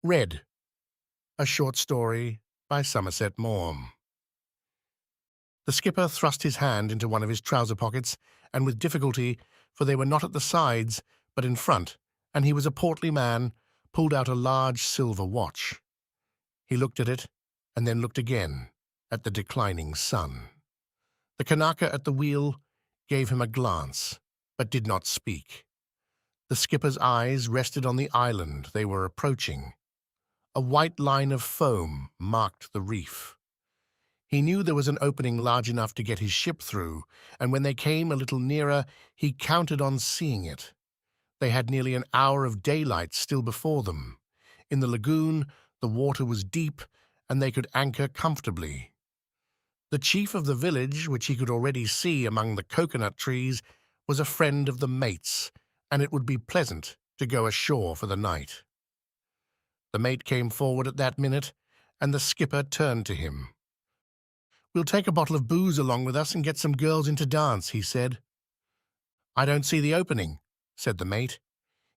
Red, a short story by Somerset Maugham. The skipper thrust his hand into one of his trouser pockets, and with difficulty, for they were not at the sides, but in front, and he was a portly man, pulled out a large silver watch. He looked at it, and then looked again at the declining sun. The Kanaka at the wheel gave him a glance, but did not speak. The skipper's eyes rested on the island they were approaching. A white line of foam marked the reef. He knew there was an opening large enough to get his ship through, and when they came a little nearer, he counted on seeing it. They had nearly an hour of daylight still before them. In the lagoon, the water was deep, and they could anchor comfortably. The chief of the village, which he could already see among the coconut trees, was a friend of the mate's, and it would be pleasant to go ashore for the night. The mate came forward at that minute, and the skipper turned to him. "We'll take a bottle of booze along with us and get some girls in to dance," he said. "I don't see the opening," said the mate.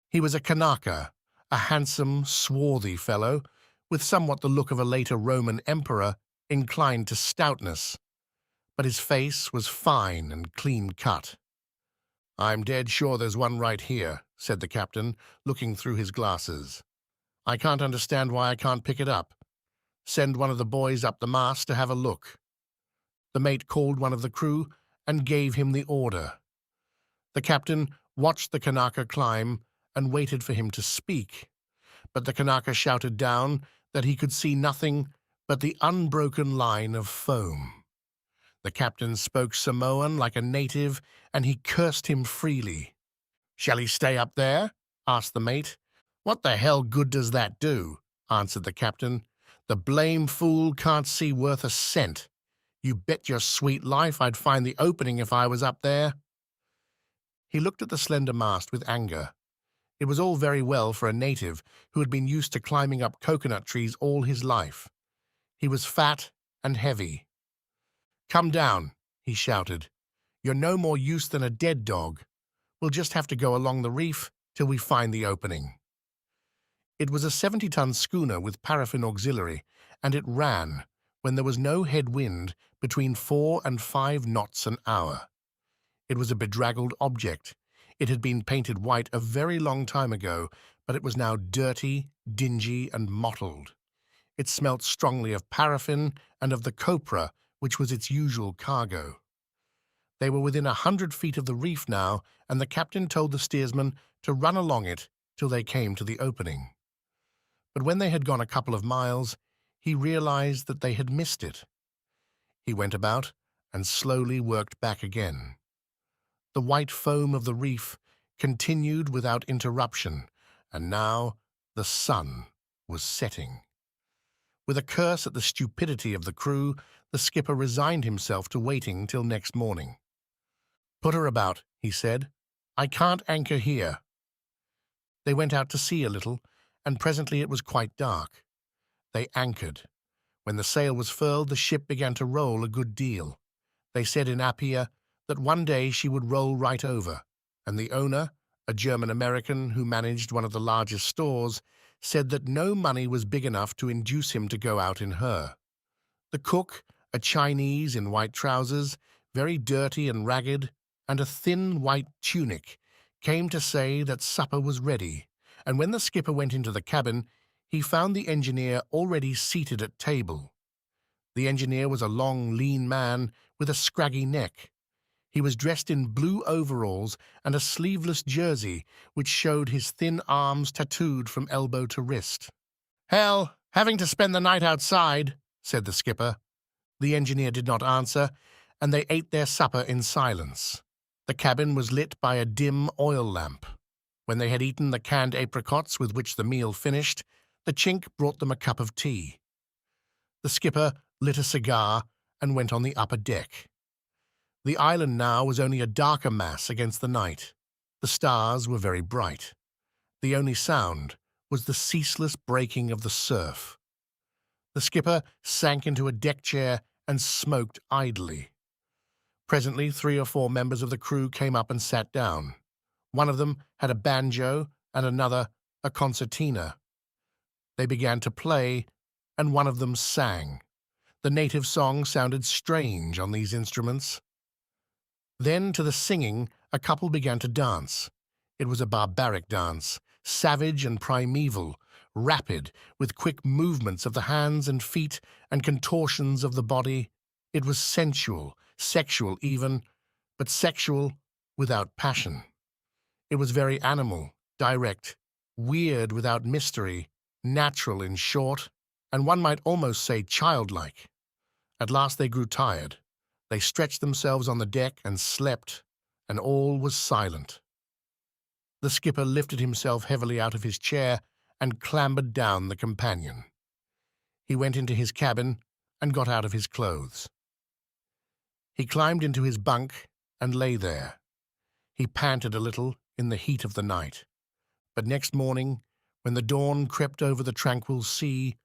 He was a Kanaka, a handsome, swarthy fellow, with somewhat the look of a later Roman emperor, inclined to stoutness, but his face was fine and clean-cut. "I'm dead sure there's one right here," said the captain, looking through his glasses. "I can't understand why I can't pick it up. Send one of the boys up the mast to have a look." The mate called one of the crew and gave him the order. The captain watched the Kanaka climb and waited for him to speak, but the Kanaka shouted down that he could see nothing but the unbroken line of foam. The captain spoke Samoan like a native, and he cursed him freely. "Shall he stay up there?" asked the mate. "What the hell good does that do?" answered the captain. "The blame fool can't see worth a cent. You bet your sweet life I'd find the opening if I was up there." He looked at the slender mast with anger. It was all very well for a native who had been used to climbing up coconut trees all his life. He was fat and heavy. "Come down," he shouted. "You're no more use than a dead dog. We'll just have to go along the reef till we find the opening." It was a 70-ton schooner with paraffin auxiliary, and it ran, when there was no head wind, between 4 and 5 knots an hour. It was a bedraggled object. It had been painted white a very long time ago, but it was now dirty, dingy, and mottled. It smelt strongly of paraffin and of the copra, which was its usual cargo. They were within 100 feet of the reef now, and the captain told the steersman to run along it till they came to the opening. But when they had gone a couple of miles, he realized that they had missed it. He went about and slowly worked back again. The white foam of the reef continued without interruption, and now the sun was setting. With a curse at the stupidity of the crew, the skipper resigned himself to waiting till next morning. "Put her about," he said. "I can't anchor here." They went out to sea a little, and presently it was quite dark. They anchored. When the sail was furled, the ship began to roll a good deal. They said in Apia that one day she would roll right over, and the owner, a German-American who managed one of the largest stores, said that no money was big enough to induce him to go out in her. The cook, a Chinese in white trousers, very dirty and ragged, and a thin white tunic, came to say that supper was ready, and when the skipper went into the cabin, he found the engineer already seated at table. The engineer was a long, lean man with a scraggy neck. He was dressed in blue overalls and a sleeveless jersey which showed his thin arms tattooed from elbow to wrist. "Hell, having to spend the night outside," said the skipper. The engineer did not answer, and they ate their supper in silence. The cabin was lit by a dim oil lamp. When they had eaten the canned apricots with which the meal finished, the Chink brought them a cup of tea. The skipper lit a cigar and went on the upper deck. The island now was only a darker mass against the night. The stars were very bright. The only sound was the ceaseless breaking of the surf. The skipper sank into a deck chair and smoked idly. Presently 3 or 4 members of the crew came up and sat down. One of them had a banjo and another a concertina. They began to play, and one of them sang. The native song sounded strange on these instruments. Then, to the singing, a couple began to dance. It was a barbaric dance, savage and primeval, rapid, with quick movements of the hands and feet and contortions of the body. It was sensual, sexual even, but sexual without passion. It was very animal, direct, weird without mystery, natural in short, and one might almost say childlike. At last they grew tired. They stretched themselves on the deck and slept, and all was silent. The skipper lifted himself heavily out of his chair and clambered down the companion. He went into his cabin and got out of his clothes. He climbed into his bunk and lay there. He panted a little in the heat of the night. But next morning, when the dawn crept over the tranquil sea,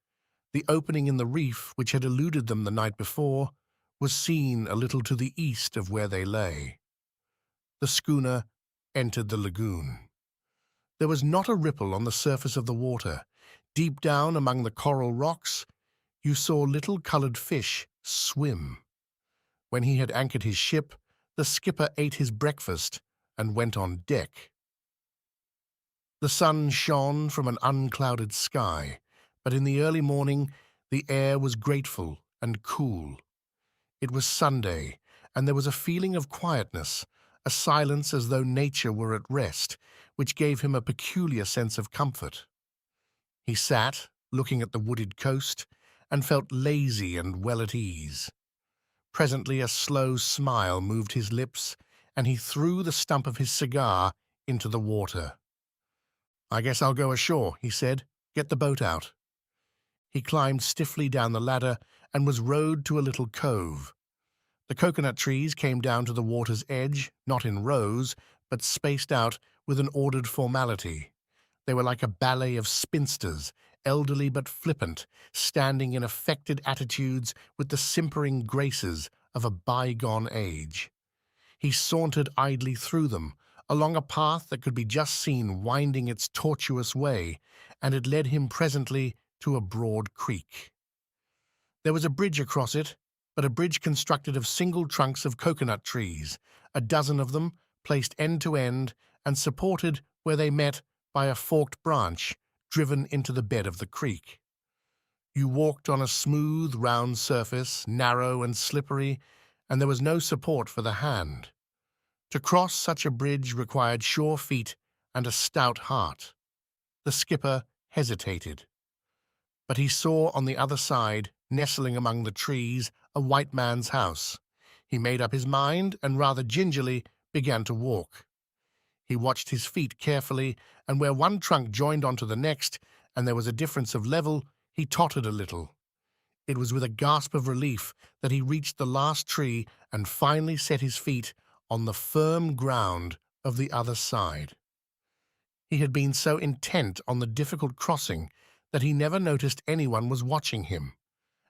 the opening in the reef which had eluded them the night before was seen a little to the east of where they lay. The schooner entered the lagoon. There was not a ripple on the surface of the water. Deep down among the coral rocks, you saw little coloured fish swim. When he had anchored his ship, the skipper ate his breakfast and went on deck. The sun shone from an unclouded sky, but in the early morning the air was grateful and cool. It was Sunday, and there was a feeling of quietness, a silence as though nature were at rest, which gave him a peculiar sense of comfort. He sat, looking at the wooded coast, and felt lazy and well at ease. Presently a slow smile moved his lips, and he threw the stump of his cigar into the water. "I guess I'll go ashore," he said. "Get the boat out." He climbed stiffly down the ladder and was rowed to a little cove. The coconut trees came down to the water's edge, not in rows, but spaced out with an ordered formality. They were like a ballet of spinsters, elderly but flippant, standing in affected attitudes with the simpering graces of a bygone age. He sauntered idly through them, along a path that could be just seen winding its tortuous way, and it led him presently to a broad creek. There was a bridge across it, but a bridge constructed of single trunks of coconut trees, a dozen of them, placed end to end and supported where they met by a forked branch driven into the bed of the creek. You walked on a smooth, round surface, narrow and slippery, and there was no support for the hand. To cross such a bridge required sure feet and a stout heart. The skipper hesitated. But he saw on the other side, nestling among the trees, a white man's house. He made up his mind and rather gingerly began to walk. He watched his feet carefully, and where one trunk joined onto the next, and there was a difference of level, he tottered a little. It was with a gasp of relief that he reached the last tree and finally set his feet on the firm ground of the other side. He had been so intent on the difficult crossing that he never noticed anyone was watching him,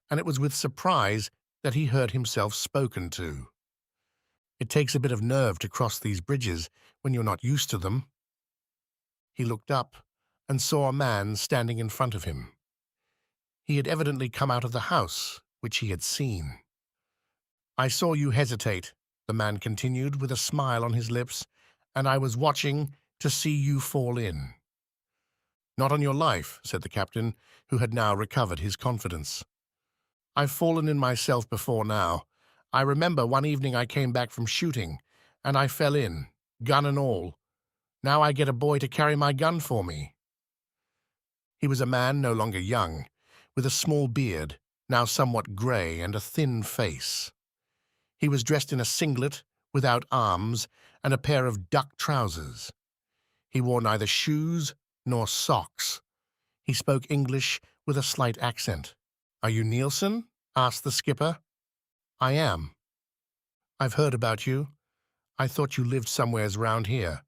and it was with surprise that he heard himself spoken to. It takes a bit of nerve to cross these bridges when you're not used to them. He looked up and saw a man standing in front of him. He had evidently come out of the house, which he had seen. "I saw you hesitate," the man continued with a smile on his lips, "and I was watching to see you fall in." "Not on your life," said the captain, who had now recovered his confidence. "I've fallen in myself before now. I remember one evening I came back from shooting, and I fell in, gun and all. Now I get a boy to carry my gun for me." He was a man no longer young, with a small beard, now somewhat grey, and a thin face. He was dressed in a singlet, without arms, and a pair of duck trousers. He wore neither shoes nor socks. He spoke English with a slight accent. "Are you Nielsen?" asked the skipper. "I am." "I've heard about you. I thought you lived somewheres round here."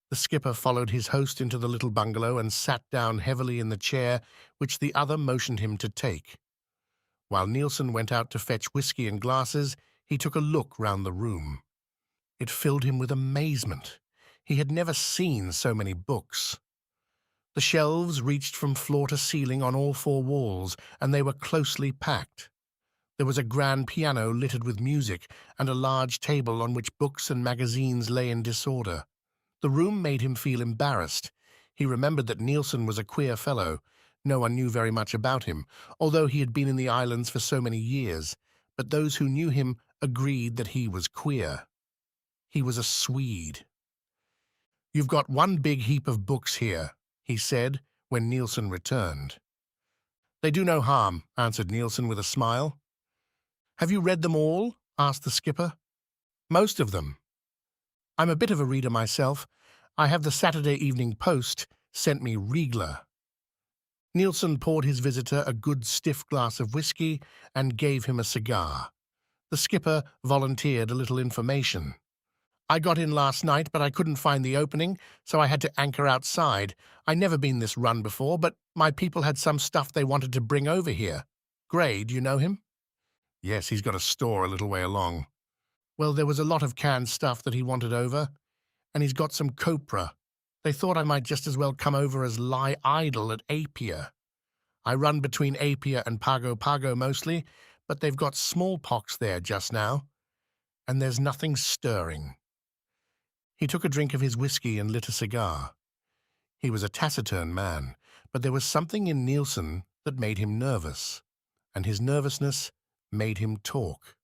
The skipper followed his host into the little bungalow and sat down heavily in the chair which the other motioned him to take. While Nielsen went out to fetch whisky and glasses, he took a look round the room. It filled him with amazement. He had never seen so many books. The shelves reached from floor to ceiling on all four walls, and they were closely packed. There was a grand piano littered with music, and a large table on which books and magazines lay in disorder. The room made him feel embarrassed. He remembered that Nielsen was a queer fellow. No one knew very much about him, although he had been in the islands for so many years, but those who knew him agreed that he was queer. He was a Swede. "You've got one big heap of books here," he said when Nielsen returned. "They do no harm," answered Nielsen with a smile. "Have you read them all?" asked the skipper. "Most of them. I'm a bit of a reader myself. I have the Saturday Evening Post sent me Riegler." Nielsen poured his visitor a good stiff glass of whiskey and gave him a cigar. The skipper volunteered a little information. "I got in last night, but I couldn't find the opening, so I had to anchor outside. I'd never been this run before, but my people had some stuff they wanted to bring over here. Gray, do you know him?" "Yes, he's got a store a little way along." "Well, there was a lot of canned stuff that he wanted over, and he's got some copra. They thought I might just as well come over as lie idle at Apia. I run between Apia and Pago Pago mostly, but they've got smallpox there just now, and there's nothing stirring." He took a drink of his whiskey and lit a cigar. He was a taciturn man, but there was something in Nielsen that made him nervous, and his nervousness made him talk.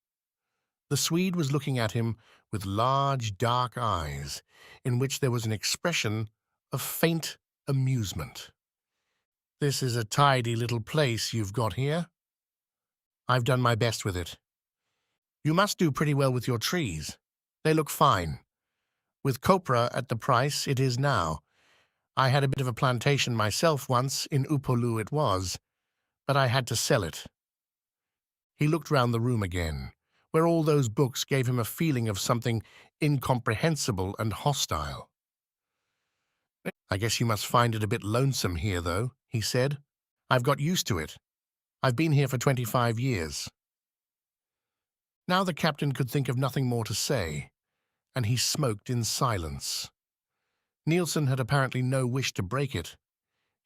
The Swede was looking at him with large, dark eyes, in which there was an expression of faint amusement. "This is a tidy little place you've got here." "I've done my best with it." "You must do pretty well with your trees. They look fine. With copra at the price it is now. I had a bit of a plantation myself once, in Upolu it was, but I had to sell it." He looked round the room again, where all those books gave him a feeling of something incomprehensible and hostile. "I guess you must find it a bit lonesome here, though," he said. "I've got used to it. I've been here for 25 years. Now the captain could think of nothing more to say, and he smoked in silence. Nielsen had apparently no wish to break it.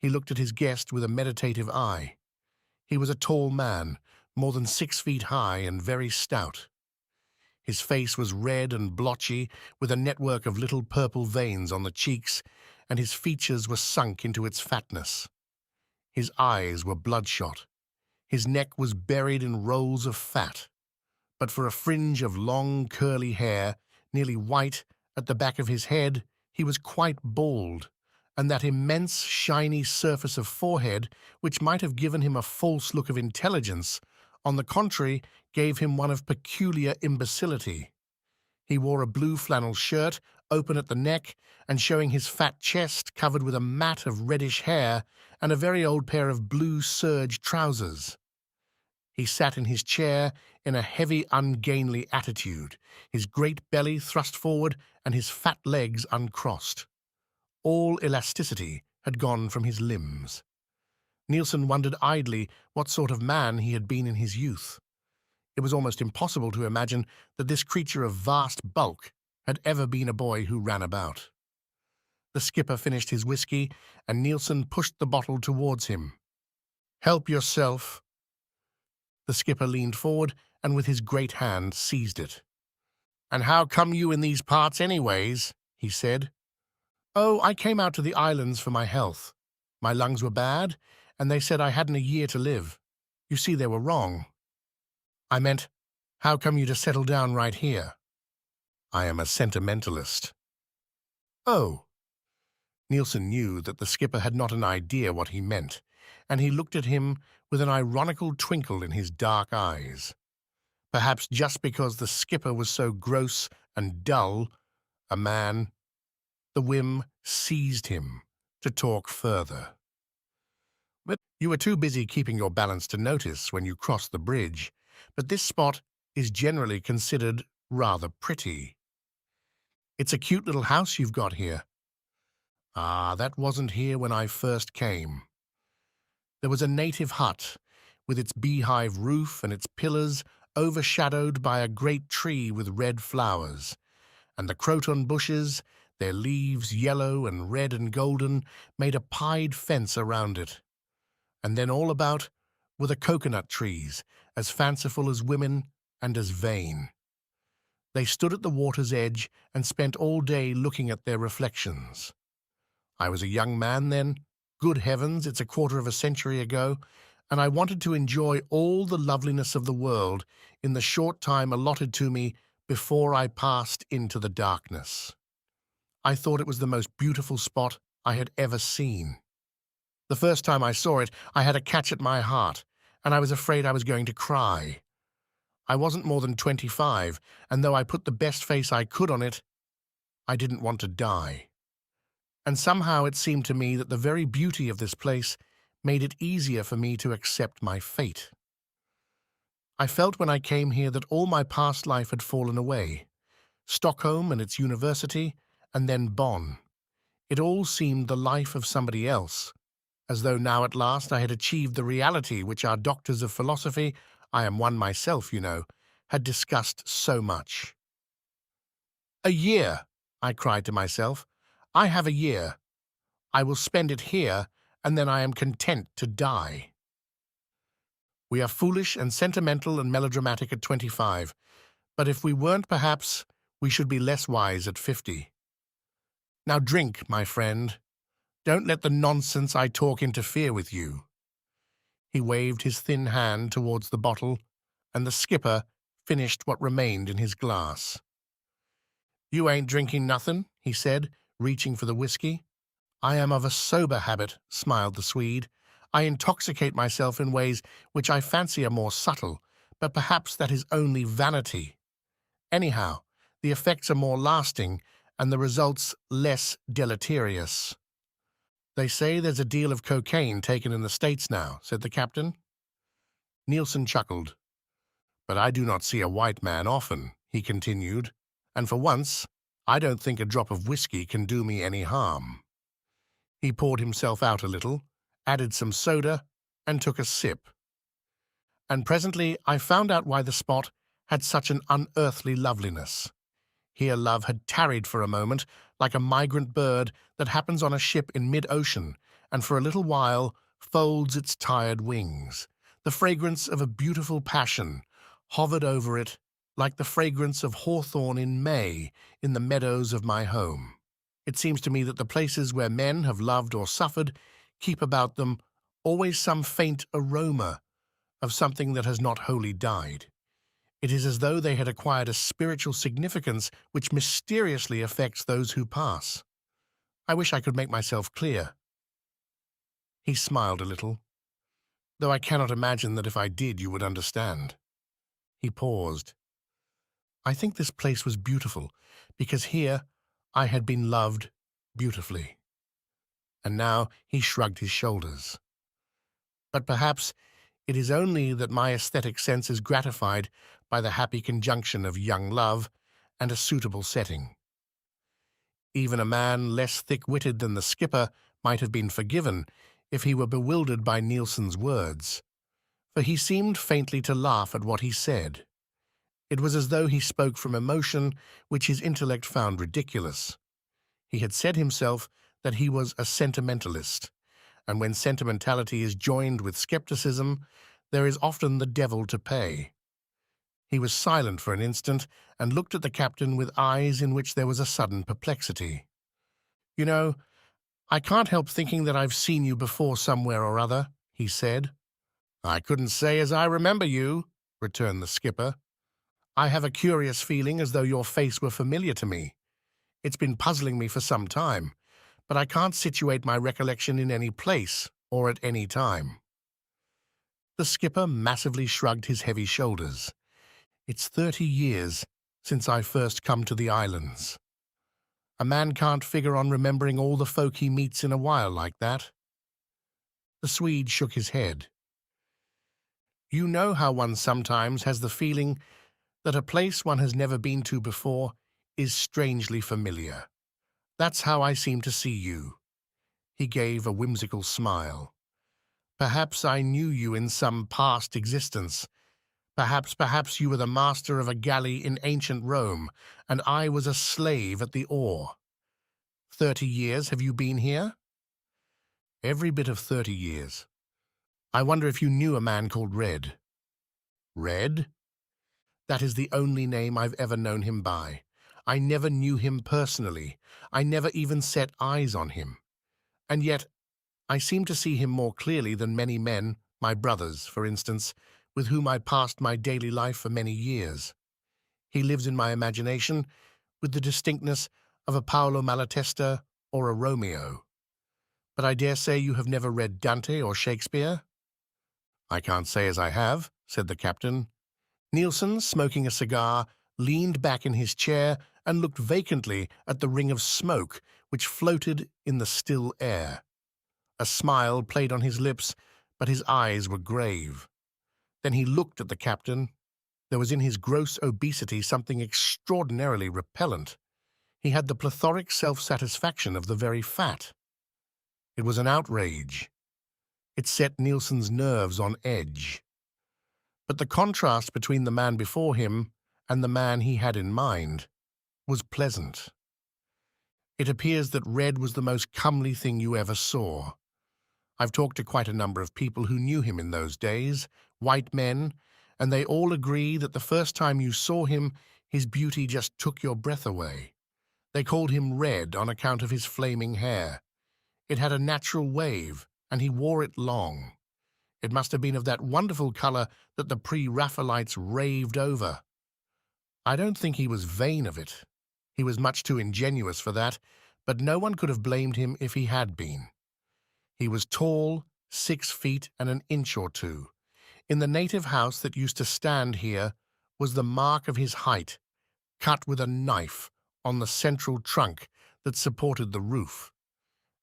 He looked at his guest with a meditative eye. He was a tall man, more than 6 feet high and very stout. His face was red and blotchy, with a network of little purple veins on the cheeks, and his features were sunk into its fatness. His eyes were bloodshot. His neck was buried in rolls of fat. But for a fringe of long, curly hair, nearly white, at the back of his head, he was quite bald, and that immense, shiny surface of forehead, which might have given him a false look of intelligence, on the contrary, gave him one of peculiar imbecility. He wore a blue flannel shirt, open at the neck, and showing his fat chest covered with a mat of reddish hair, and a very old pair of blue serge trousers. He sat in his chair in a heavy, ungainly attitude, his great belly thrust forward and his fat legs uncrossed. All elasticity had gone from his limbs. Nielsen wondered idly what sort of man he had been in his youth. It was almost impossible to imagine that this creature of vast bulk had ever been a boy who ran about. The skipper finished his whiskey, and Nielsen pushed the bottle towards him. "Help yourself." The skipper leaned forward and with his great hand seized it. "And how come you in these parts anyways?" he said. "Oh, I came out to the islands for my health. My lungs were bad, and they said I hadn't a year to live. You see, they were wrong." "I meant, how come you to settle down right here?" "I am a sentimentalist." "Oh." Nielsen knew that the skipper had not an idea what he meant, and he looked at him with an ironical twinkle in his dark eyes. Perhaps just because the skipper was so gross and dull a man, the whim seized him to talk further. "But you were too busy keeping your balance to notice when you crossed the bridge, but this spot is generally considered rather pretty. It's a cute little house you've got here." "Ah, that wasn't here when I first came." There was a native hut, with its beehive roof and its pillars overshadowed by a great tree with red flowers, and the croton bushes Their leaves, yellow and red and golden, made a pied fence around it. And then all about were the coconut trees, as fanciful as women and as vain. They stood at the water's edge and spent all day looking at their reflections. I was a young man then. Good heavens, it's a quarter of a century ago, and I wanted to enjoy all the loveliness of the world in the short time allotted to me before I passed into the darkness. I thought it was the most beautiful spot I had ever seen. The first time I saw it, I had a catch at my heart, and I was afraid I was going to cry. I wasn't more than 25, and though I put the best face I could on it, I didn't want to die. And somehow it seemed to me that the very beauty of this place made it easier for me to accept my fate. I felt when I came here that all my past life had fallen away. Stockholm and its university, and then Bonn. It all seemed the life of somebody else, as though now at last I had achieved the reality which our doctors of philosophy, I am one myself, you know, had discussed so much. "A year," I cried to myself. "I have a year. I will spend it here, and then I am content to die." We are foolish and sentimental and melodramatic at 25, but if we weren't, perhaps we should be less wise at 50. Now drink, my friend. Don't let the nonsense I talk interfere with you. He waved his thin hand towards the bottle, and the skipper finished what remained in his glass. "You ain't drinking nothin'," he said, reaching for the whiskey. "I am of a sober habit," smiled the Swede. "I intoxicate myself in ways which I fancy are more subtle, but perhaps that is only vanity. Anyhow, the effects are more lasting, and the results less deleterious." "They say there's a deal of cocaine taken in the States now," said the captain. Nielsen chuckled. "But I do not see a white man often," he continued, "and for once, I don't think a drop of whiskey can do me any harm." He poured himself out a little, added some soda, and took a sip. And presently I found out why the spot had such an unearthly loveliness. Here love had tarried for a moment, like a migrant bird that happens on a ship in mid-ocean, and for a little while folds its tired wings. The fragrance of a beautiful passion hovered over it like the fragrance of hawthorn in May in the meadows of my home. It seems to me that the places where men have loved or suffered keep about them always some faint aroma of something that has not wholly died. It is as though they had acquired a spiritual significance which mysteriously affects those who pass. I wish I could make myself clear. He smiled a little, though I cannot imagine that if I did you would understand. He paused. I think this place was beautiful, because here I had been loved beautifully. And now he shrugged his shoulders. But perhaps it is only that my aesthetic sense is gratified by the happy conjunction of young love and a suitable setting. Even a man less thick-witted than the skipper might have been forgiven if he were bewildered by Nielsen's words, for he seemed faintly to laugh at what he said. It was as though he spoke from emotion which his intellect found ridiculous. He had said himself that he was a sentimentalist, and when sentimentality is joined with skepticism, there is often the devil to pay. He was silent for an instant and looked at the captain with eyes in which there was a sudden perplexity. "You know, I can't help thinking that I've seen you before somewhere or other," he said. "I couldn't say as I remember you," returned the skipper. "I have a curious feeling as though your face were familiar to me. It's been puzzling me for some time, but I can't situate my recollection in any place or at any time." The skipper massively shrugged his heavy shoulders. "It's 30 years since I first come to the islands. A man can't figure on remembering all the folk he meets in a while like that." The Swede shook his head. "You know how one sometimes has the feeling that a place one has never been to before is strangely familiar. That's how I seem to see you." He gave a whimsical smile. "Perhaps I knew you in some past existence. Perhaps you were the master of a galley in ancient Rome, and I was a slave at the oar. 30 years have you been here? Every bit of 30 years. I wonder if you knew a man called Red. Red? That is the only name I've ever known him by. I never knew him personally. I never even set eyes on him. And yet, I seem to see him more clearly than many men, my brothers, for instance, with whom I passed my daily life for many years. He lives in my imagination with the distinctness of a Paolo Malatesta or a Romeo. But I dare say you have never read Dante or Shakespeare? I can't say as I have, said the captain. Nielsen, smoking a cigar, leaned back in his chair and looked vacantly at the ring of smoke which floated in the still air. A smile played on his lips, but his eyes were grave. Then he looked at the captain. There was in his gross obesity something extraordinarily repellent. He had the plethoric self-satisfaction of the very fat. It was an outrage. It set Nielsen's nerves on edge. But the contrast between the man before him and the man he had in mind was pleasant. It appears that Red was the most comely thing you ever saw. I've talked to quite a number of people who knew him in those days, white men, and they all agree that the first time you saw him, his beauty just took your breath away. They called him Red on account of his flaming hair. It had a natural wave, and he wore it long. It must have been of that wonderful color that the pre-Raphaelites raved over. I don't think he was vain of it. He was much too ingenuous for that, but no one could have blamed him if he had been. He was tall, 6 feet and an inch or two. In the native house that used to stand here was the mark of his height, cut with a knife on the central trunk that supported the roof.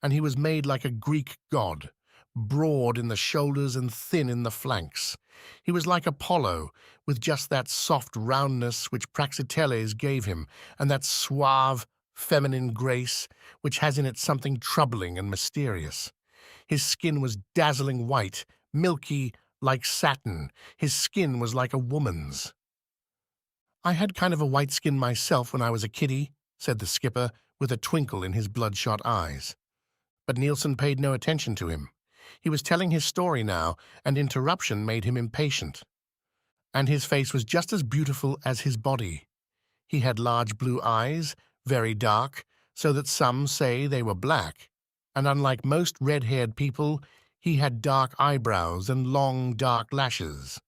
And he was made like a Greek god, broad in the shoulders and thin in the flanks. He was like Apollo, with just that soft roundness which Praxiteles gave him, and that suave, feminine grace which has in it something troubling and mysterious. His skin was dazzling white, milky like satin. His skin was like a woman's. I had kind of a white skin myself when I was a kiddie, said the skipper, with a twinkle in his bloodshot eyes. But Nielsen paid no attention to him. He was telling his story now, and interruption made him impatient. And his face was just as beautiful as his body. He had large blue eyes, very dark, so that some say they were black, and unlike most red-haired people, he had dark eyebrows and long, dark lashes.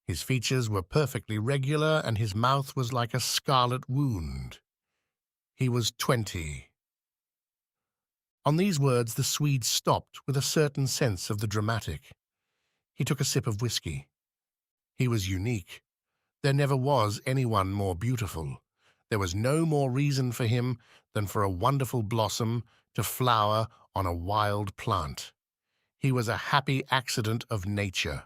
His features were perfectly regular, and his mouth was like a scarlet wound. He was 20. On these words the Swede stopped with a certain sense of the dramatic. He took a sip of whiskey. He was unique. There never was anyone more beautiful. There was no more reason for him than for a wonderful blossom to flower on a wild plant. He was a happy accident of nature.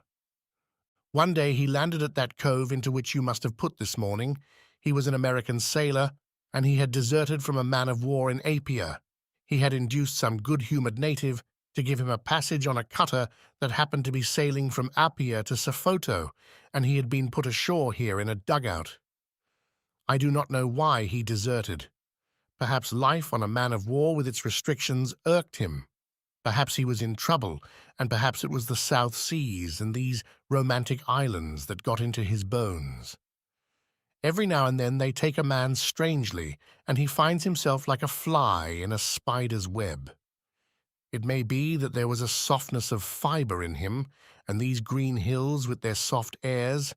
One day he landed at that cove into which you must have put this morning. He was an American sailor, and he had deserted from a man-of-war in Apia. He had induced some good-humored native to give him a passage on a cutter that happened to be sailing from Apia to Sofoto, and he had been put ashore here in a dugout. I do not know why he deserted. Perhaps life on a man-of-war with its restrictions irked him. Perhaps he was in trouble, and perhaps it was the South Seas and these romantic islands that got into his bones. Every now and then they take a man strangely, and he finds himself like a fly in a spider's web. It may be that there was a softness of fibre in him, and these green hills with their soft airs,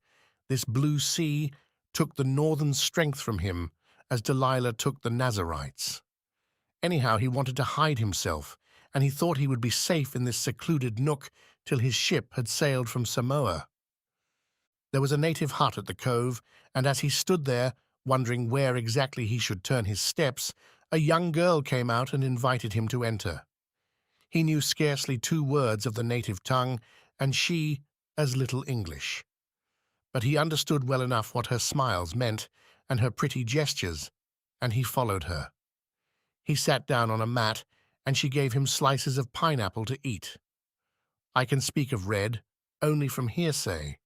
this blue sea, took the northern strength from him, as Delilah took the Nazarites. Anyhow, he wanted to hide himself, and he thought he would be safe in this secluded nook till his ship had sailed from Samoa. There was a native hut at the cove, and as he stood there, wondering where exactly he should turn his steps, a young girl came out and invited him to enter. He knew scarcely 2 words of the native tongue, and she as little English. But he understood well enough what her smiles meant, and her pretty gestures, and he followed her. He sat down on a mat, and she gave him slices of pineapple to eat. I can speak of Red only from hearsay,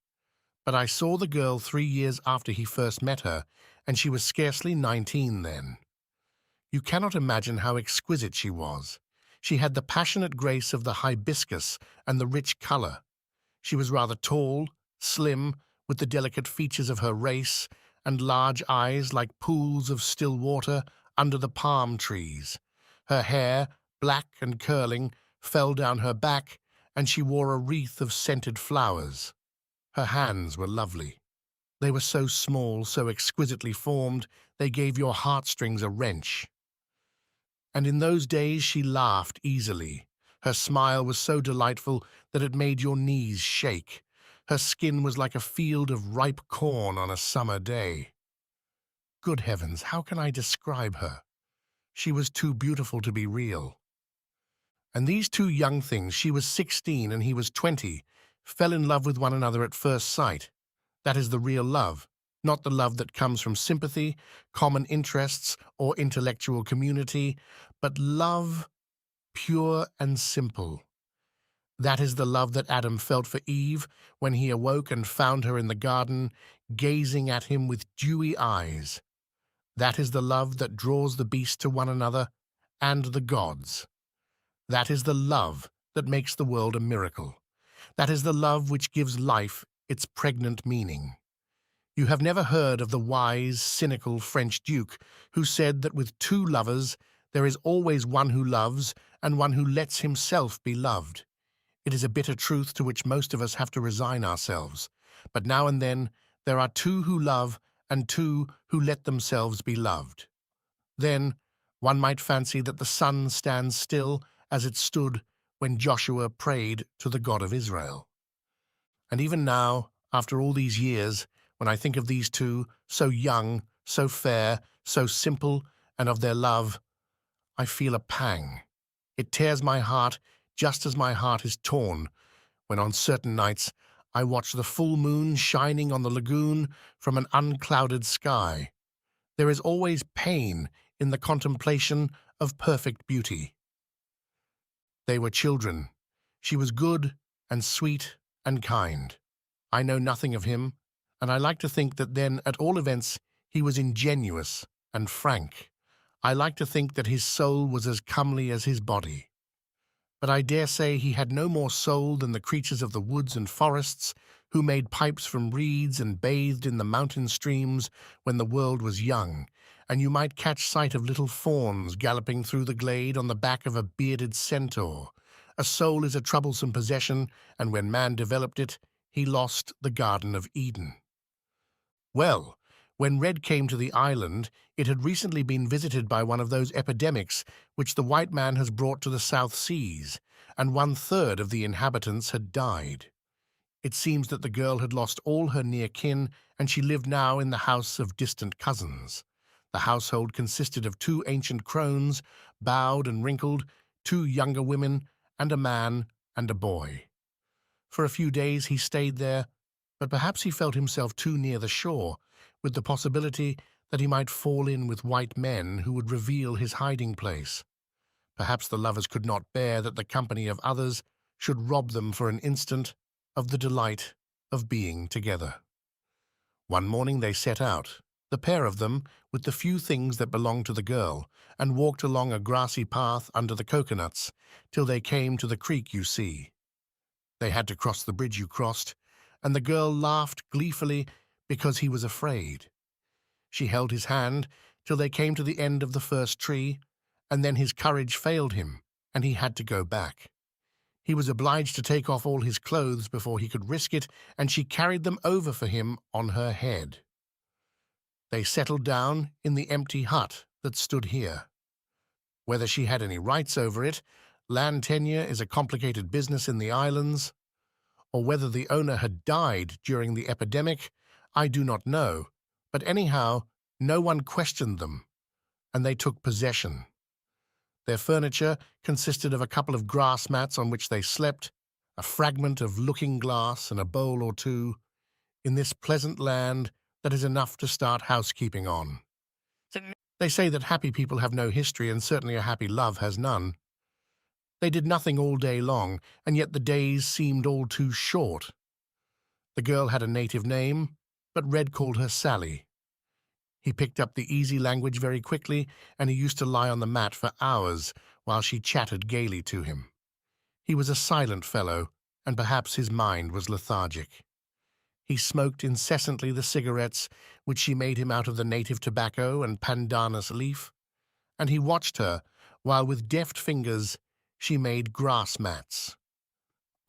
but I saw the girl 3 years after he first met her, and she was scarcely 19 then. You cannot imagine how exquisite she was. She had the passionate grace of the hibiscus and the rich color. She was rather tall, slim, with the delicate features of her race, and large eyes like pools of still water under the palm trees. Her hair, black and curling, fell down her back, and she wore a wreath of scented flowers. Her hands were lovely. They were so small, so exquisitely formed, they gave your heartstrings a wrench. And in those days she laughed easily. Her smile was so delightful that it made your knees shake. Her skin was like a field of ripe corn on a summer day. Good heavens, how can I describe her? She was too beautiful to be real. And these two young things, she was 16 and he was 20, fell in love with one another at first sight. That is the real love, not the love that comes from sympathy, common interests, or intellectual community, but love pure and simple. That is the love that Adam felt for Eve when he awoke and found her in the garden, gazing at him with dewy eyes. That is the love that draws the beasts to one another and the gods. That is the love that makes the world a miracle. That is the love which gives life its pregnant meaning. You have never heard of the wise, cynical French duke who said that with two lovers there is always one who loves and one who lets himself be loved. It is a bitter truth to which most of us have to resign ourselves. But now and then there are two who love and two who let themselves be loved. Then one might fancy that the sun stands still as it stood when Joshua prayed to the God of Israel. And even now, after all these years, when I think of these two, so young, so fair, so simple, and of their love, I feel a pang. It tears my heart just as my heart is torn when on certain nights I watch the full moon shining on the lagoon from an unclouded sky. There is always pain in the contemplation of perfect beauty. They were children. She was good and sweet and kind. I know nothing of him, and I like to think that then, at all events, he was ingenuous and frank. I like to think that his soul was as comely as his body. But I dare say he had no more soul than the creatures of the woods and forests who made pipes from reeds and bathed in the mountain streams when the world was young, and you might catch sight of little fawns galloping through the glade on the back of a bearded centaur. A soul is a troublesome possession, and when man developed it, he lost the Garden of Eden. Well, when Red came to the island, it had recently been visited by one of those epidemics which the white man has brought to the South Seas, and 1/3 of the inhabitants had died. It seems that the girl had lost all her near kin, and she lived now in the house of distant cousins. The household consisted of 2 ancient crones, bowed and wrinkled, 2 younger women, and a man and a boy. For a few days he stayed there, but perhaps he felt himself too near the shore, with the possibility that he might fall in with white men who would reveal his hiding place. Perhaps the lovers could not bear that the company of others should rob them for an instant of the delight of being together. One morning they set out, the pair of them, with the few things that belonged to the girl, and walked along a grassy path under the coconuts till they came to the creek you see. They had to cross the bridge you crossed, and the girl laughed gleefully because he was afraid. She held his hand till they came to the end of the first tree, and then his courage failed him, and he had to go back. He was obliged to take off all his clothes before he could risk it, and she carried them over for him on her head. They settled down in the empty hut that stood here. Whether she had any rights over it, land tenure is a complicated business in the islands, or whether the owner had died during the epidemic, I do not know, but anyhow, no one questioned them, and they took possession. Their furniture consisted of a couple of grass mats on which they slept, a fragment of looking-glass and a bowl or two. In this pleasant land, that is enough to start housekeeping on. They say that happy people have no history, and certainly a happy love has none. They did nothing all day long, and yet the days seemed all too short. The girl had a native name, but Red called her Sally. He picked up the easy language very quickly, and he used to lie on the mat for hours while she chattered gaily to him. He was a silent fellow, and perhaps his mind was lethargic. He smoked incessantly the cigarettes which she made him out of the native tobacco and pandanus leaf, and he watched her while with deft fingers she made grass mats.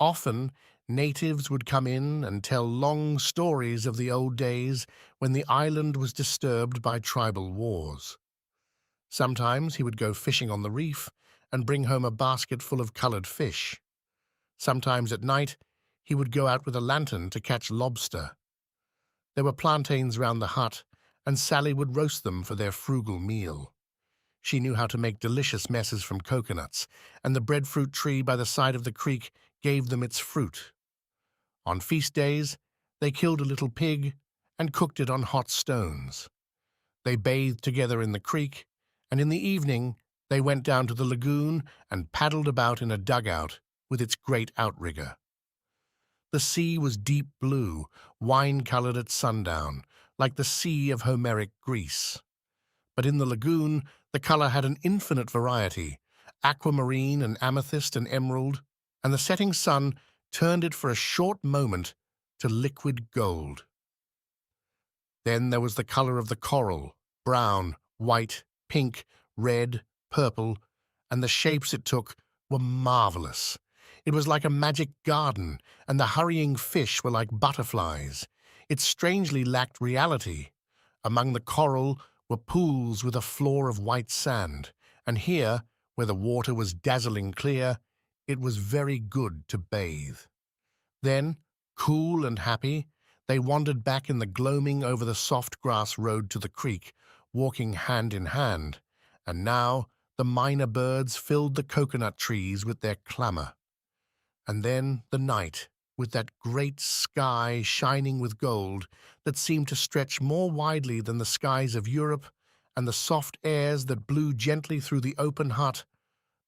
Often natives would come in and tell long stories of the old days when the island was disturbed by tribal wars. Sometimes he would go fishing on the reef and bring home a basket full of colored fish. Sometimes at night he would go out with a lantern to catch lobster. There were plantains round the hut, and Sally would roast them for their frugal meal. She knew how to make delicious messes from coconuts, and the breadfruit tree by the side of the creek gave them its fruit. On feast days, they killed a little pig and cooked it on hot stones. They bathed together in the creek, and in the evening they went down to the lagoon and paddled about in a dugout with its great outrigger. The sea was deep blue, wine-colored at sundown, like the sea of Homeric Greece. But in the lagoon, the color had an infinite variety, aquamarine and amethyst and emerald, and the setting sun turned it for a short moment to liquid gold. Then there was the color of the coral, brown, white, pink, red, purple, and the shapes it took were marvelous. It was like a magic garden, and the hurrying fish were like butterflies. It strangely lacked reality. Among the coral were pools with a floor of white sand, and here, where the water was dazzling clear, it was very good to bathe. Then, cool and happy, they wandered back in the gloaming over the soft grass road to the creek, walking hand in hand, and now the myna birds filled the coconut trees with their clamor. And then the night, with that great sky shining with gold that seemed to stretch more widely than the skies of Europe, and the soft airs that blew gently through the open hut,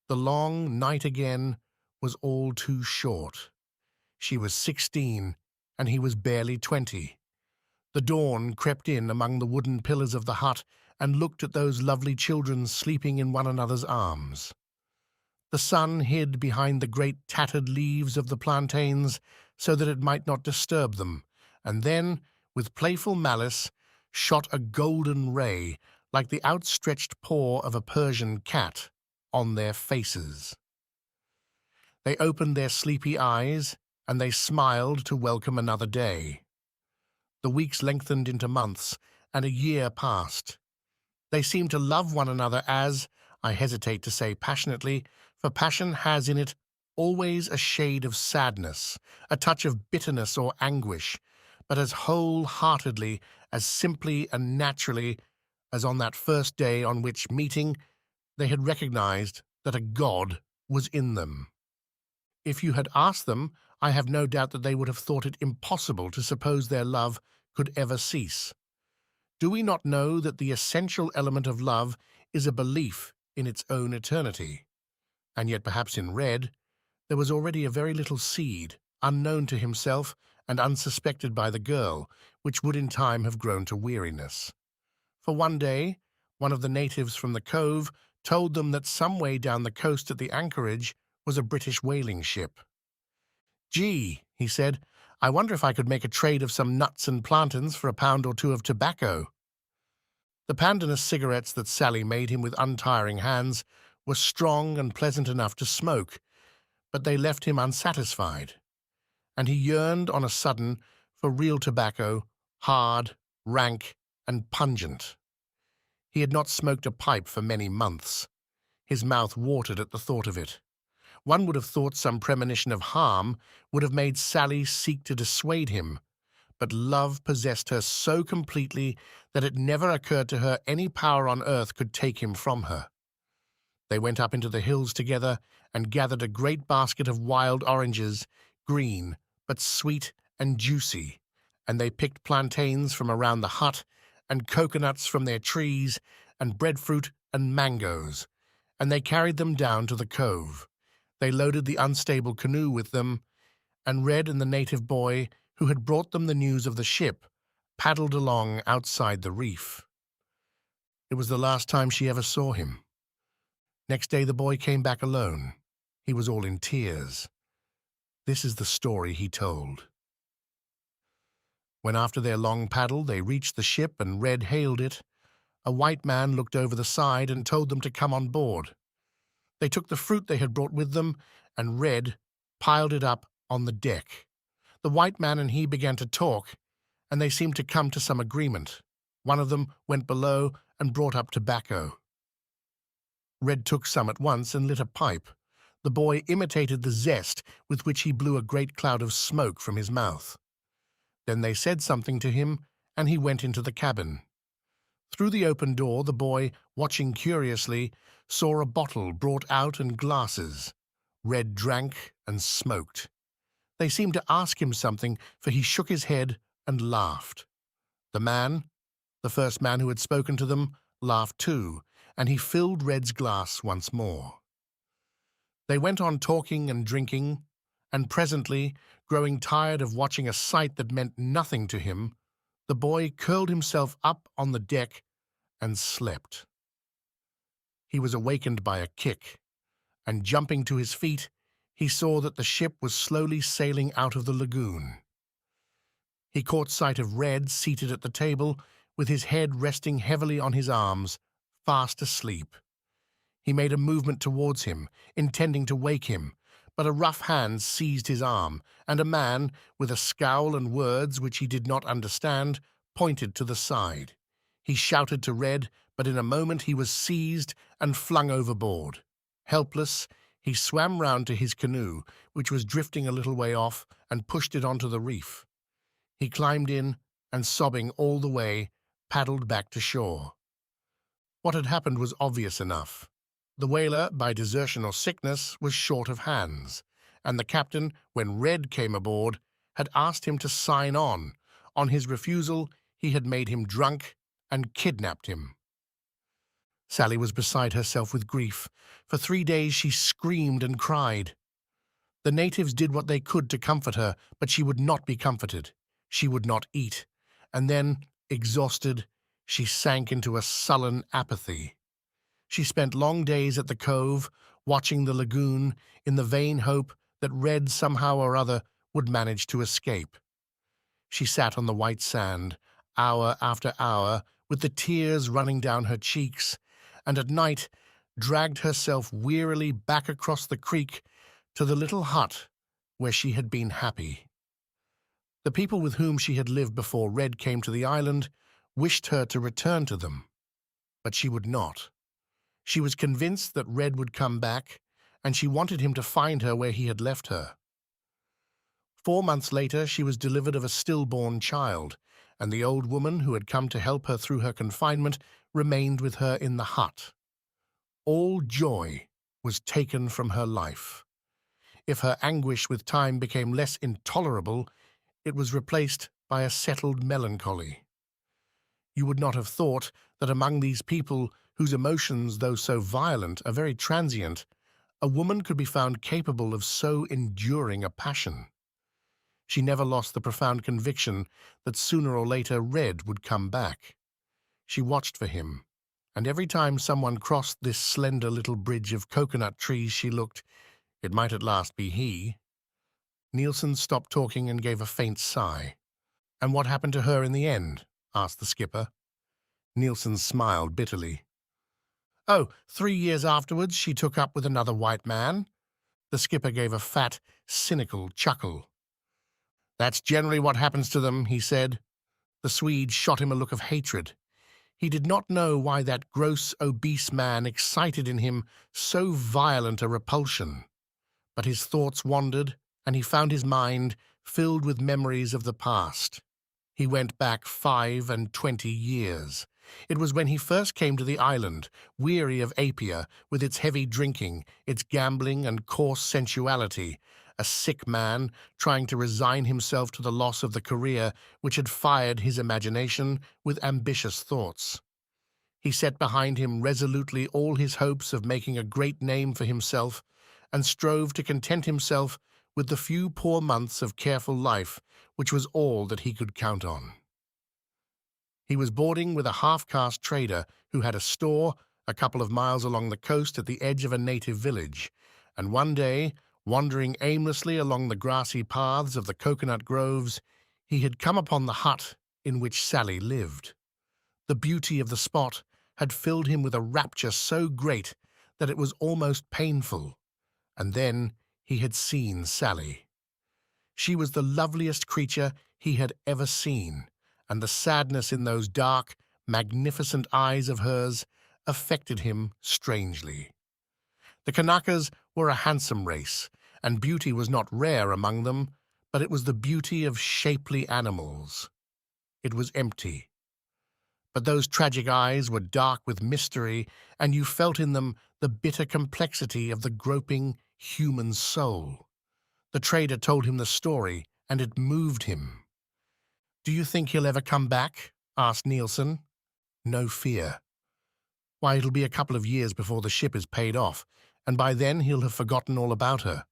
the long night again was all too short. She was 16, and he was barely 20. The dawn crept in among the wooden pillars of the hut and looked at those lovely children sleeping in one another's arms. The sun hid behind the great tattered leaves of the plantains so that it might not disturb them, and then, with playful malice, shot a golden ray, like the outstretched paw of a Persian cat, on their faces. They opened their sleepy eyes, and they smiled to welcome another day. The weeks lengthened into months, and a year passed. They seemed to love one another as, I hesitate to say passionately, for passion has in it always a shade of sadness, a touch of bitterness or anguish, but as whole-heartedly, as simply and naturally as on that first day on which, meeting, they had recognized that a god was in them. If you had asked them, I have no doubt that they would have thought it impossible to suppose their love could ever cease. Do we not know that the essential element of love is a belief in its own eternity? And yet perhaps in Red there was already a very little seed, unknown to himself and unsuspected by the girl, which would in time have grown to weariness. For one day, one of the natives from the cove told them that some way down the coast at the anchorage was a British whaling ship. "Gee," he said, "I wonder if I could make a trade of some nuts and plantains for a pound or two of tobacco." The pandanus cigarettes that Sally made him with untiring hands were strong and pleasant enough to smoke, but they left him unsatisfied, and he yearned on a sudden for real tobacco, hard, rank, and pungent. He had not smoked a pipe for many months. His mouth watered at the thought of it. One would have thought some premonition of harm would have made Sally seek to dissuade him, but love possessed her so completely that it never occurred to her any power on earth could take him from her. They went up into the hills together and gathered a great basket of wild oranges, green but sweet and juicy, and they picked plantains from around the hut, and coconuts from their trees, and breadfruit and mangoes, and they carried them down to the cove. They loaded the unstable canoe with them, and Red and the native boy, who had brought them the news of the ship, paddled along outside the reef. It was the last time she ever saw him. Next day the boy came back alone. He was all in tears. This is the story he told. When after their long paddle they reached the ship and Red hailed it, a white man looked over the side and told them to come on board. They took the fruit they had brought with them, and Red piled it up on the deck. The white man and he began to talk, and they seemed to come to some agreement. One of them went below and brought up tobacco. Red took some at once and lit a pipe. The boy imitated the zest with which he blew a great cloud of smoke from his mouth. Then they said something to him, and he went into the cabin. Through the open door, the boy, watching curiously, saw a bottle brought out and glasses. Red drank and smoked. They seemed to ask him something, for he shook his head and laughed. The man, the first man who had spoken to them, laughed too, and he filled Red's glass once more. They went on talking and drinking, and presently, growing tired of watching a sight that meant nothing to him, the boy curled himself up on the deck and slept. He was awakened by a kick, and jumping to his feet, he saw that the ship was slowly sailing out of the lagoon. He caught sight of Red seated at the table, with his head resting heavily on his arms, fast asleep. He made a movement towards him, intending to wake him, but a rough hand seized his arm, and a man, with a scowl and words which he did not understand, pointed to the side. He shouted to Red, but in a moment he was seized and flung overboard. Helpless, he swam round to his canoe, which was drifting a little way off, and pushed it onto the reef. He climbed in, and sobbing all the way, paddled back to shore. What had happened was obvious enough. The whaler, by desertion or sickness, was short of hands, and the captain, when Red came aboard, had asked him to sign on. On his refusal, he had made him drunk and kidnapped him. Sally was beside herself with grief. For 3 days she screamed and cried. The natives did what they could to comfort her, but she would not be comforted. She would not eat, and then, exhausted, she sank into a sullen apathy. She spent long days at the cove, watching the lagoon, in the vain hope that Red somehow or other would manage to escape. She sat on the white sand, hour after hour, with the tears running down her cheeks, and at night dragged herself wearily back across the creek to the little hut where she had been happy. The people with whom she had lived before Red came to the island wished her to return to them, but she would not. She was convinced that Red would come back, and she wanted him to find her where he had left her. 4 months later, she was delivered of a stillborn child, and the old woman who had come to help her through her confinement remained with her in the hut. All joy was taken from her life. If her anguish with time became less intolerable, it was replaced by a settled melancholy. You would not have thought that among these people, whose emotions, though so violent, are very transient, a woman could be found capable of so enduring a passion. She never lost the profound conviction that sooner or later Red would come back. She watched for him, and every time someone crossed this slender little bridge of coconut trees she looked, it might at last be he. Nielsen stopped talking and gave a faint sigh. "And what happened to her in the end?" asked the skipper. Nielsen smiled bitterly. "Oh, 3 years afterwards she took up with another white man." The skipper gave a fat, cynical chuckle. "That's generally what happens to them," he said. The Swede shot him a look of hatred. He did not know why that gross, obese man excited in him so violent a repulsion. But his thoughts wandered, and he found his mind filled with memories of the past. He went back 25 years. It was when he first came to the island, weary of Apia, with its heavy drinking, its gambling and coarse sensuality, a sick man trying to resign himself to the loss of the career which had fired his imagination with ambitious thoughts. He set behind him resolutely all his hopes of making a great name for himself, and strove to content himself with the few poor months of careful life which was all that he could count on. He was boarding with a half-caste trader who had a store a couple of miles along the coast at the edge of a native village, and one day, wandering aimlessly along the grassy paths of the coconut groves, he had come upon the hut in which Sally lived. The beauty of the spot had filled him with a rapture so great that it was almost painful. And then he had seen Sally. She was the loveliest creature he had ever seen, and the sadness in those dark, magnificent eyes of hers affected him strangely. The Kanakas were a handsome race, and beauty was not rare among them, but it was the beauty of shapely animals. It was empty. But those tragic eyes were dark with mystery, and you felt in them the bitter complexity of the groping human soul. The trader told him the story, and it moved him. "Do you think he'll ever come back?" asked Nielsen. "No fear. Why, it'll be a couple of years before the ship is paid off, and by then he'll have forgotten all about her.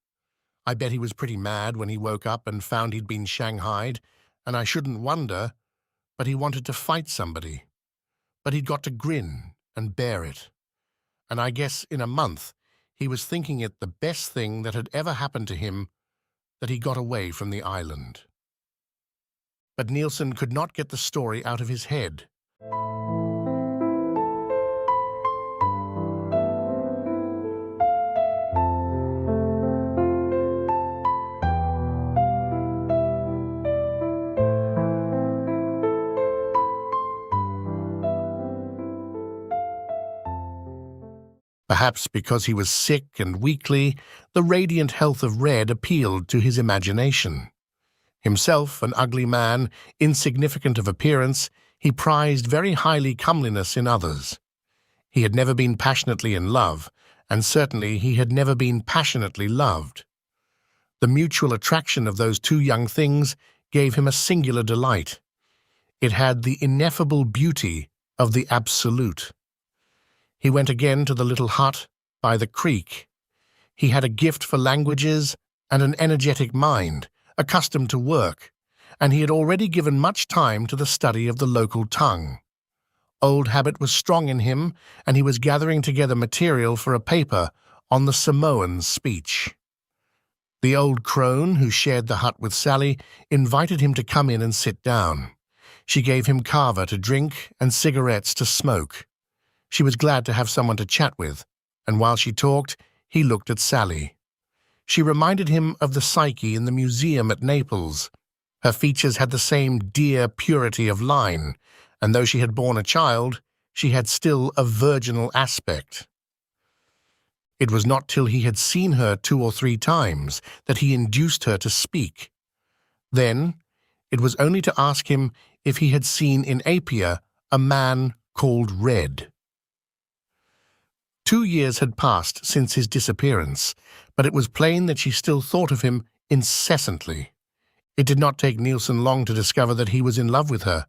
I bet he was pretty mad when he woke up and found he'd been shanghaied, and I shouldn't wonder, but he wanted to fight somebody. But he'd got to grin and bear it. And I guess in a month he was thinking it the best thing that had ever happened to him that he got away from the island." But Nielsen could not get the story out of his head. Perhaps because he was sick and weakly, the radiant health of Red appealed to his imagination. Himself an ugly man, insignificant of appearance, he prized very highly comeliness in others. He had never been passionately in love, and certainly he had never been passionately loved. The mutual attraction of those two young things gave him a singular delight. It had the ineffable beauty of the absolute. He went again to the little hut by the creek. He had a gift for languages and an energetic mind, accustomed to work, and he had already given much time to the study of the local tongue. Old habit was strong in him, and he was gathering together material for a paper on the Samoan speech. The old crone, who shared the hut with Sally, invited him to come in and sit down. She gave him kava to drink and cigarettes to smoke. She was glad to have someone to chat with, and while she talked, he looked at Sally. She reminded him of the Psyche in the museum at Naples. Her features had the same dear purity of line, and though she had borne a child, she had still a virginal aspect. It was not till he had seen her 2 or 3 times that he induced her to speak. Then, it was only to ask him if he had seen in Apia a man called Red. 2 years had passed since his disappearance, but it was plain that she still thought of him incessantly. It did not take Nielsen long to discover that he was in love with her.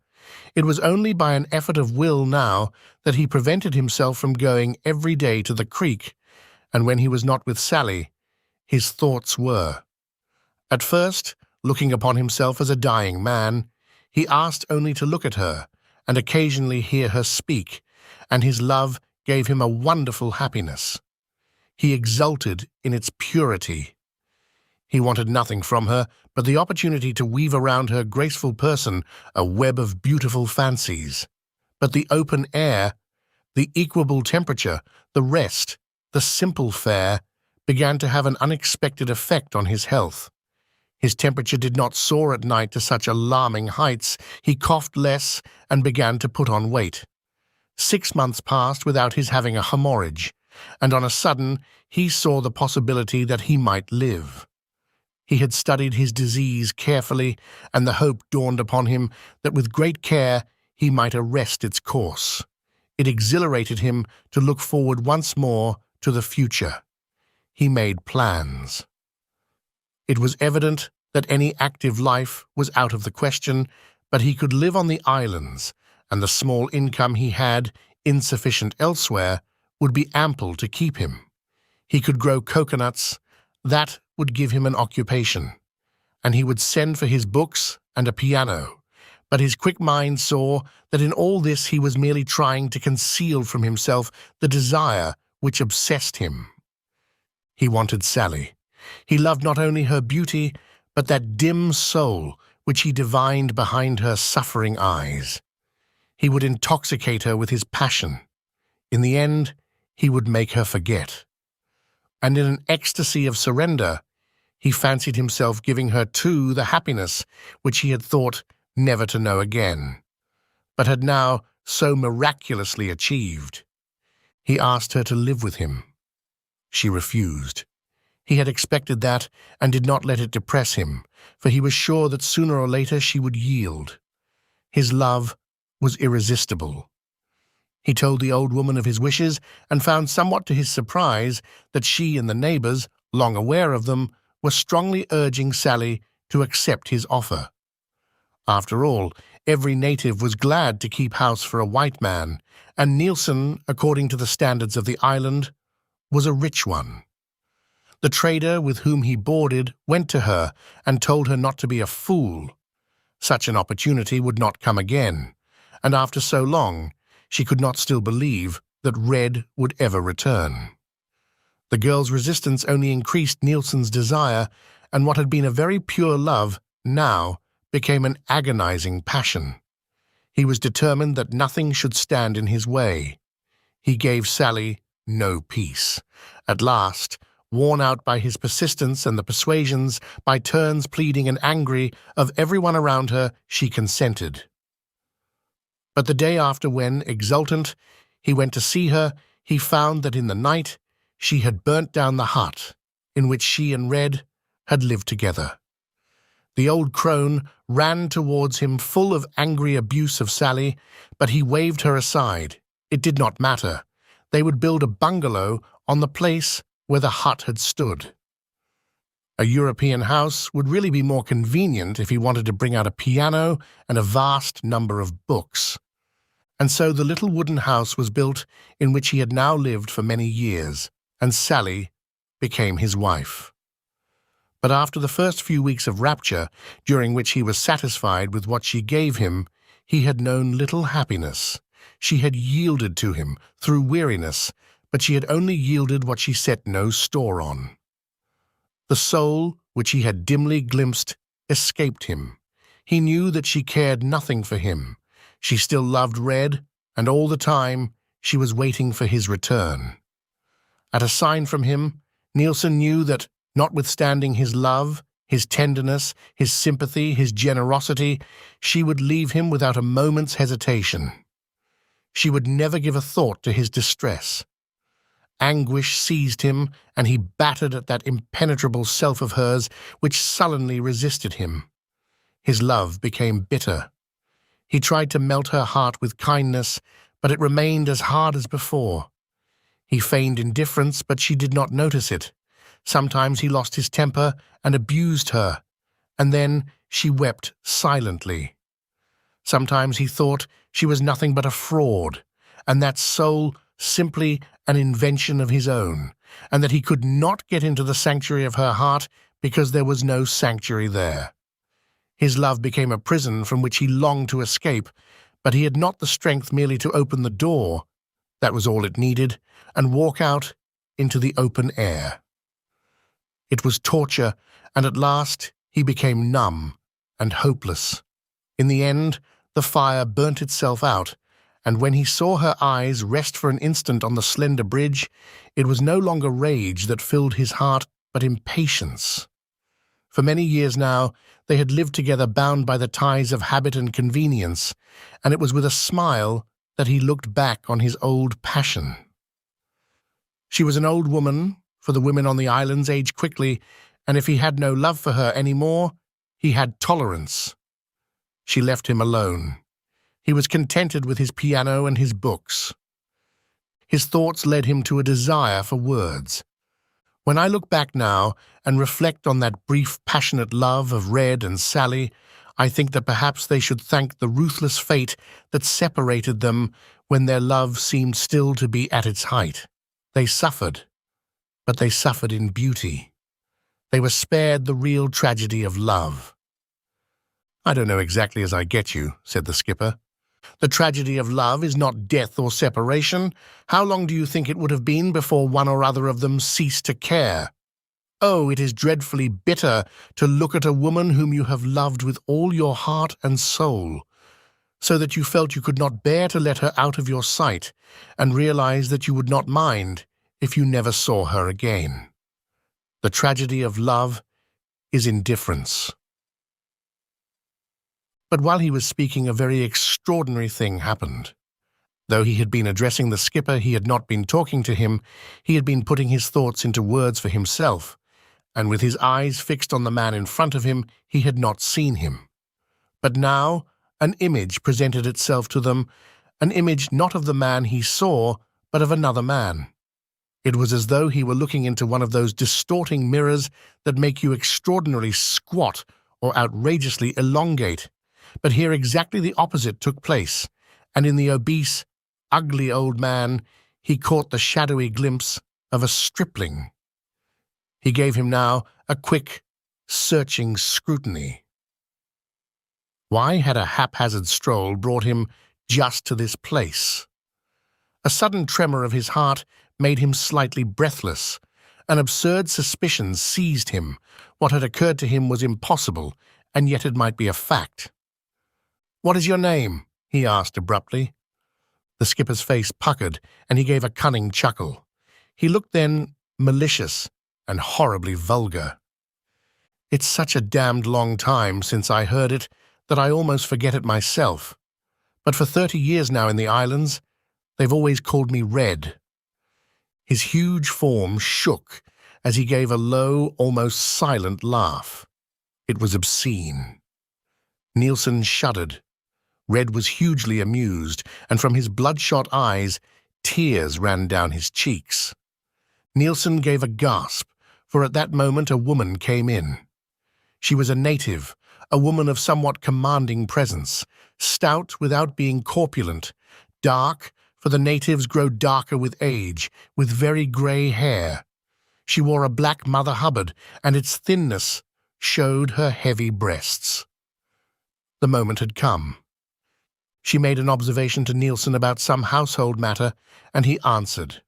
It was only by an effort of will now that he prevented himself from going every day to the creek, and when he was not with Sally, his thoughts were. At first, looking upon himself as a dying man, he asked only to look at her and occasionally hear her speak, and his love gave him a wonderful happiness. He exulted in its purity. He wanted nothing from her but the opportunity to weave around her graceful person a web of beautiful fancies. But the open air, the equable temperature, the rest, the simple fare, began to have an unexpected effect on his health. His temperature did not soar at night to such alarming heights. He coughed less and began to put on weight. 6 months passed without his having a hemorrhage, and on a sudden he saw the possibility that he might live. He had studied his disease carefully, and the hope dawned upon him that with great care he might arrest its course. It exhilarated him to look forward once more to the future. He made plans. It was evident that any active life was out of the question, but he could live on the islands, and the small income he had, insufficient elsewhere, would be ample to keep him. He could grow coconuts. That would give him an occupation, and he would send for his books and a piano, But his quick mind saw that in all this he was merely trying to conceal from himself the desire which obsessed him. He wanted Sally. He loved not only her beauty, but that dim soul which he divined behind her suffering eyes. He would intoxicate her with his passion. In the end, he would make her forget. And in an ecstasy of surrender, he fancied himself giving her too the happiness which he had thought never to know again, but had now so miraculously achieved. He asked her to live with him. She refused. He had expected that and did not let it depress him, for he was sure that sooner or later she would yield. His love was irresistible. He told the old woman of his wishes and found somewhat to his surprise that she and the neighbours, long aware of them, were strongly urging Sally to accept his offer. After all, every native was glad to keep house for a white man, and Nielsen, according to the standards of the island, was a rich one. The trader with whom he boarded went to her and told her not to be a fool. Such an opportunity would not come again, and after so long, she could not still believe that Red would ever return. The girl's resistance only increased Nielsen's desire, and what had been a very pure love now became an agonizing passion. He was determined that nothing should stand in his way. He gave Sally no peace. At last, worn out by his persistence and the persuasions, by turns pleading and angry, of everyone around her, she consented. But the day after, when, exultant, he went to see her, he found that in the night she had burnt down the hut in which she and Red had lived together. The old crone ran towards him full of angry abuse of Sally, but he waved her aside. It did not matter. They would build a bungalow on the place where the hut had stood. A European house would really be more convenient if he wanted to bring out a piano and a vast number of books. And so the little wooden house was built in which he had now lived for many years, and Sally became his wife. But after the first few weeks of rapture, during which he was satisfied with what she gave him, he had known little happiness. She had yielded to him through weariness, but she had only yielded what she set no store on. The soul, which he had dimly glimpsed, escaped him. He knew that she cared nothing for him. She still loved Red, and all the time she was waiting for his return. At a sign from him, Nielsen knew that, notwithstanding his love, his tenderness, his sympathy, his generosity, she would leave him without a moment's hesitation. She would never give a thought to his distress. Anguish seized him, and he battered at that impenetrable self of hers which sullenly resisted him. His love became bitter. He tried to melt her heart with kindness, but it remained as hard as before. He feigned indifference, but she did not notice it. Sometimes he lost his temper and abused her, and then she wept silently. Sometimes he thought she was nothing but a fraud, and that soul simply an invention of his own, and that he could not get into the sanctuary of her heart because there was no sanctuary there. His love became a prison from which he longed to escape, but he had not the strength merely to open the door, that was all it needed, and walk out into the open air. It was torture, and at last he became numb and hopeless. In the end, the fire burnt itself out, and when he saw her eyes rest for an instant on the slender bridge, it was no longer rage that filled his heart, but impatience. For many years now, they had lived together bound by the ties of habit and convenience, and it was with a smile that he looked back on his old passion. She was an old woman, for the women on the islands age quickly, and if he had no love for her any more, he had tolerance. She left him alone. He was contented with his piano and his books. His thoughts led him to a desire for words. When I look back now and reflect on that brief, passionate love of Red and Sally, I think that perhaps they should thank the ruthless fate that separated them when their love seemed still to be at its height. They suffered, but they suffered in beauty. They were spared the real tragedy of love. I don't know exactly as I get you, said the skipper. The tragedy of love is not death or separation. How long do you think it would have been before one or other of them ceased to care? Oh, it is dreadfully bitter to look at a woman whom you have loved with all your heart and soul, so that you felt you could not bear to let her out of your sight, and realize that you would not mind if you never saw her again. The tragedy of love is indifference. But while he was speaking, a very extraordinary thing happened. Though he had been addressing the skipper, he had not been talking to him. He had been putting his thoughts into words for himself, and with his eyes fixed on the man in front of him, he had not seen him. But now an image presented itself to them, an image not of the man he saw, but of another man. It was as though he were looking into one of those distorting mirrors that make you extraordinarily squat or outrageously elongate. But here exactly the opposite took place, and in the obese, ugly old man he caught the shadowy glimpse of a stripling. He gave him now a quick, searching scrutiny. Why had a haphazard stroll brought him just to this place? A sudden tremor of his heart made him slightly breathless. An absurd suspicion seized him. What had occurred to him was impossible, and yet it might be a fact. "What is your name?" he asked abruptly. The skipper's face puckered, and he gave a cunning chuckle. He looked then malicious and horribly vulgar. "It's such a damned long time since I heard it that I almost forget it myself. But for 30 years now in the islands, they've always called me Red." His huge form shook as he gave a low, almost silent laugh. It was obscene. Nielsen shuddered. Red was hugely amused, and from his bloodshot eyes, tears ran down his cheeks. Nielsen gave a gasp, for at that moment a woman came in. She was a native, a woman of somewhat commanding presence, stout without being corpulent, dark, for the natives grow darker with age, with very grey hair. She wore a black Mother Hubbard, and its thinness showed her heavy breasts. The moment had come. She made an observation to Nielsen about some household matter, and he answered.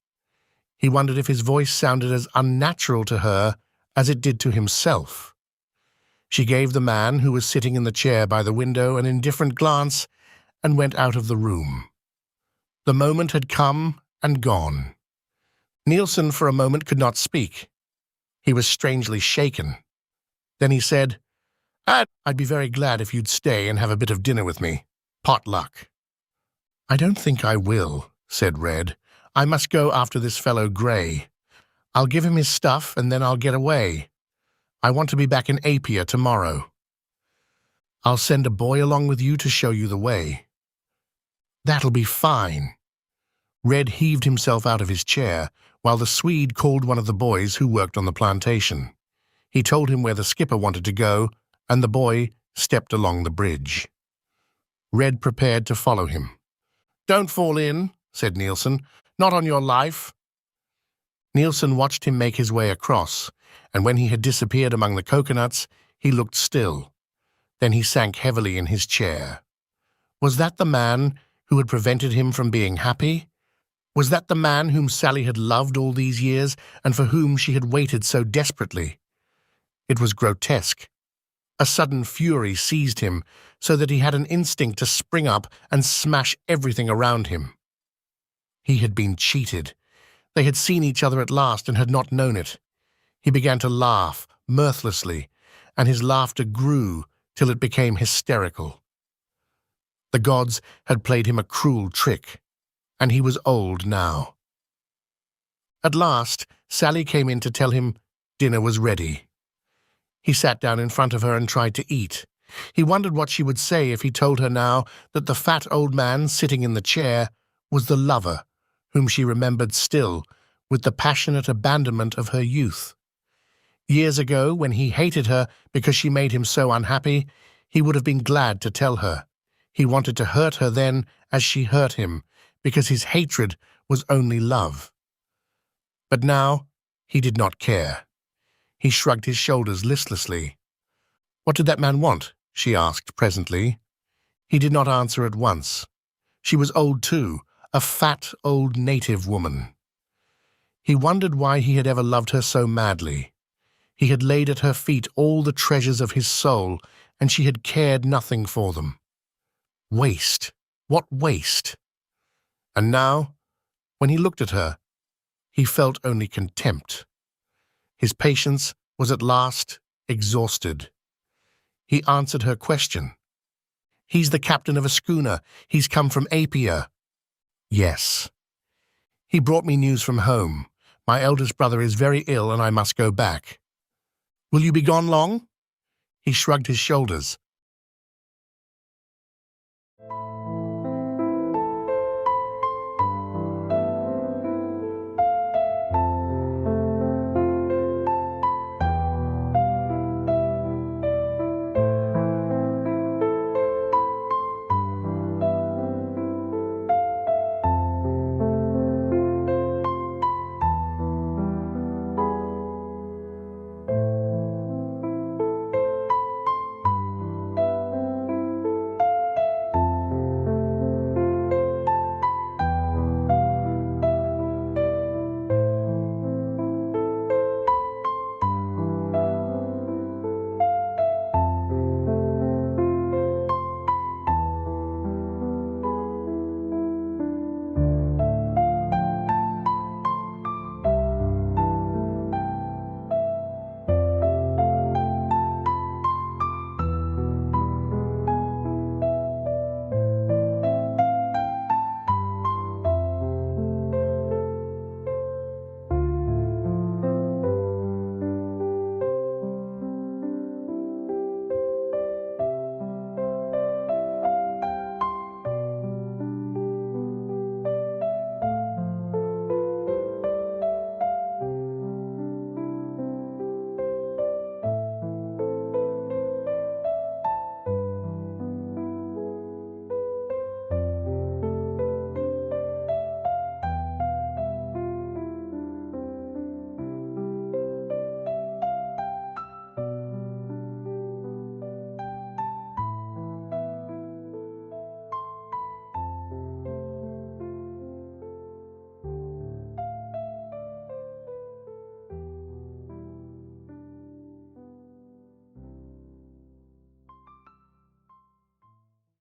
He wondered if his voice sounded as unnatural to her as it did to himself. She gave the man who was sitting in the chair by the window an indifferent glance and went out of the room. The moment had come and gone. Nielsen for a moment could not speak. He was strangely shaken. Then he said, "I'd be very glad if you'd stay and have a bit of dinner with me. Potluck." "I don't think I will," said Red. "I must go after this fellow Grey. I'll give him his stuff and then I'll get away. I want to be back in Apia tomorrow. I'll send a boy along with you to show you the way." "That'll be fine." Red heaved himself out of his chair, while the Swede called one of the boys who worked on the plantation. He told him where the skipper wanted to go, and the boy stepped along the bridge. Red prepared to follow him. "Don't fall in," said Nielsen. "Not on your life." Nielsen watched him make his way across, and when he had disappeared among the coconuts, he looked still. Then he sank heavily in his chair. Was that the man who had prevented him from being happy? Was that the man whom Sally had loved all these years and for whom she had waited so desperately? It was grotesque. A sudden fury seized him, so that he had an instinct to spring up and smash everything around him. He had been cheated. They had seen each other at last and had not known it. He began to laugh, mirthlessly, and his laughter grew till it became hysterical. The gods had played him a cruel trick, and he was old now. At last, Sally came in to tell him dinner was ready. He sat down in front of her and tried to eat. He wondered what she would say if he told her now that the fat old man sitting in the chair was the lover whom she remembered still with the passionate abandonment of her youth. Years ago, when he hated her because she made him so unhappy, he would have been glad to tell her. He wanted to hurt her then as she hurt him, because his hatred was only love. But now he did not care. He shrugged his shoulders listlessly. What did that man want? she asked presently. He did not answer at once. She was old too, a fat old native woman. He wondered why he had ever loved her so madly. He had laid at her feet all the treasures of his soul, and she had cared nothing for them. Waste! What waste! And now, when he looked at her, he felt only contempt. His patience was at last exhausted. He answered her question. "He's the captain of a schooner. He's come from Apia." "Yes." "He brought me news from home. My eldest brother is very ill and I must go back." "Will you be gone long?" He shrugged his shoulders.